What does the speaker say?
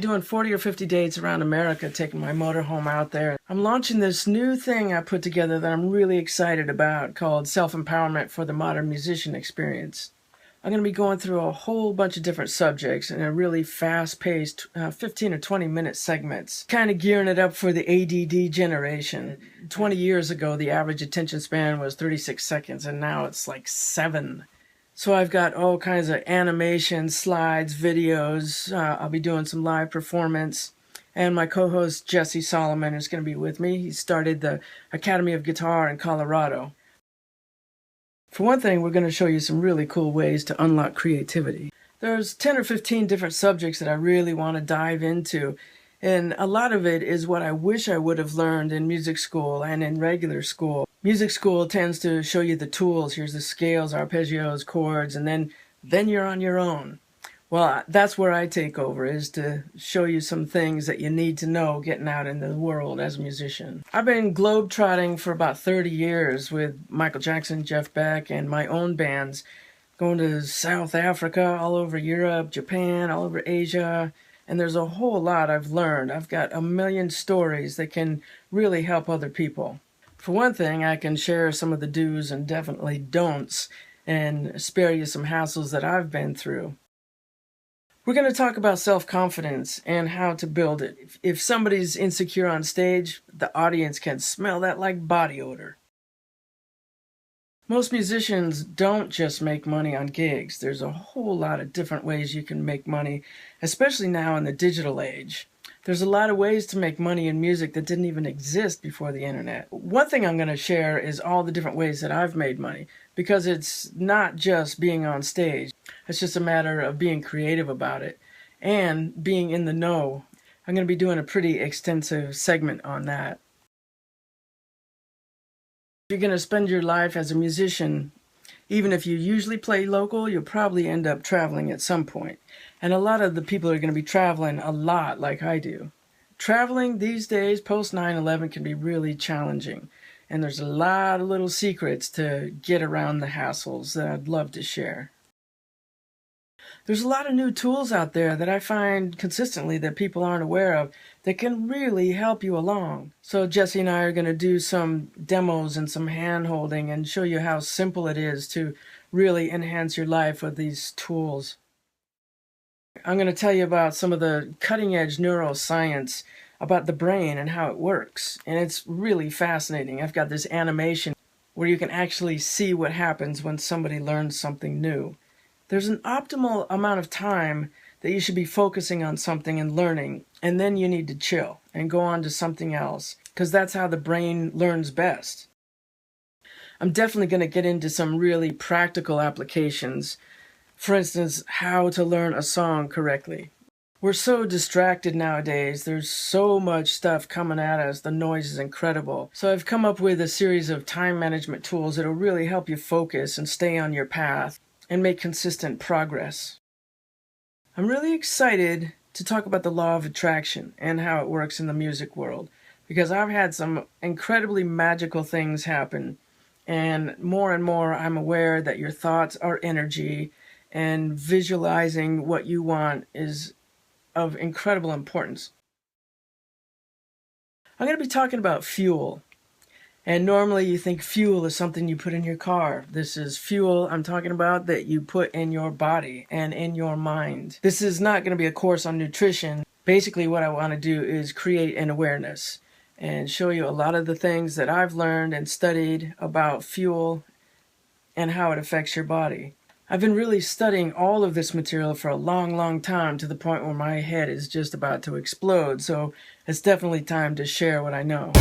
doing 40 or 50 dates around America, taking my motorhome out there. I'm launching this new thing I put together that I'm really excited about called Self-Empowerment for the Modern Musician Experience. I'm going to be going through a whole bunch of different subjects in a really fast-paced 15 or 20-minute segments, kind of gearing it up for the ADD generation. 20 years ago, the average attention span was 36 seconds, and now it's like 7. So I've got all kinds of animations, slides, videos. I'll be doing some live performance. And my co-host, Jesse Solomon, is going to be with me. He started the Academy of Guitar in Colorado. For one thing, we're going to show you some really cool ways to unlock creativity. There's 10 or 15 different subjects that I really want to dive into. And a lot of it is what I wish I would have learned in music school and in regular school. Music school tends to show you the tools. Here's the scales, arpeggios, chords, and then you're on your own. Well, that's where I take over, is to show you some things that you need to know getting out in the world as a musician. I've been globetrotting for about 30 years with Michael Jackson, Jeff Beck, and my own bands, going to South Africa, all over Europe, Japan, all over Asia, and there's a whole lot I've learned. I've got a million stories that can really help other people. For one thing, I can share some of the do's and definitely don'ts and spare you some hassles that I've been through. We're going to talk about self-confidence and how to build it. If somebody's insecure on stage, the audience can smell that like body odor. Most musicians don't just make money on gigs. There's a whole lot of different ways you can make money, especially now in the digital age. There's a lot of ways to make money in music that didn't even exist before the internet. One thing I'm going to share is all the different ways that I've made money, because it's not just being on stage. It's just a matter of being creative about it and being in the know. I'm going to be doing a pretty extensive segment on that. If you're going to spend your life as a musician, even if you usually play local, you'll probably end up traveling at some point. And a lot of the people are going to be traveling a lot like I do. Traveling these days, post 9/11, can be really challenging. And there's a lot of little secrets to get around the hassles that I'd love to share. There's a lot of new tools out there that I find consistently that people aren't aware of that can really help you along. So Jesse and I are going to do some demos and some hand-holding and show you how simple it is to really enhance your life with these tools. I'm going to tell you about some of the cutting-edge neuroscience about the brain and how it works. And it's really fascinating. I've got this animation where you can actually see what happens when somebody learns something new. There's an optimal amount of time that you should be focusing on something and learning, and then you need to chill and go on to something else, because that's how the brain learns best. I'm definitely going to get into some really practical applications. For instance, how to learn a song correctly. We're so distracted nowadays. There's so much stuff coming at us. The noise is incredible. So I've come up with a series of time management tools that will really help you focus and stay on your path and make consistent progress. I'm really excited to talk about the law of attraction and how it works in the music world, because I've had some incredibly magical things happen, and more I'm aware that your thoughts are energy, and visualizing what you want is of incredible importance. I'm going to be talking about fuel. And normally you think fuel is something you put in your car. This is fuel I'm talking about that you put in your body and in your mind. This is not going to be a course on nutrition. Basically what I want to do is create an awareness and show you a lot of the things that I've learned and studied about fuel and how it affects your body. I've been really studying all of this material for a long time, to the point where my head is just about to explode. So it's definitely time to share what I know.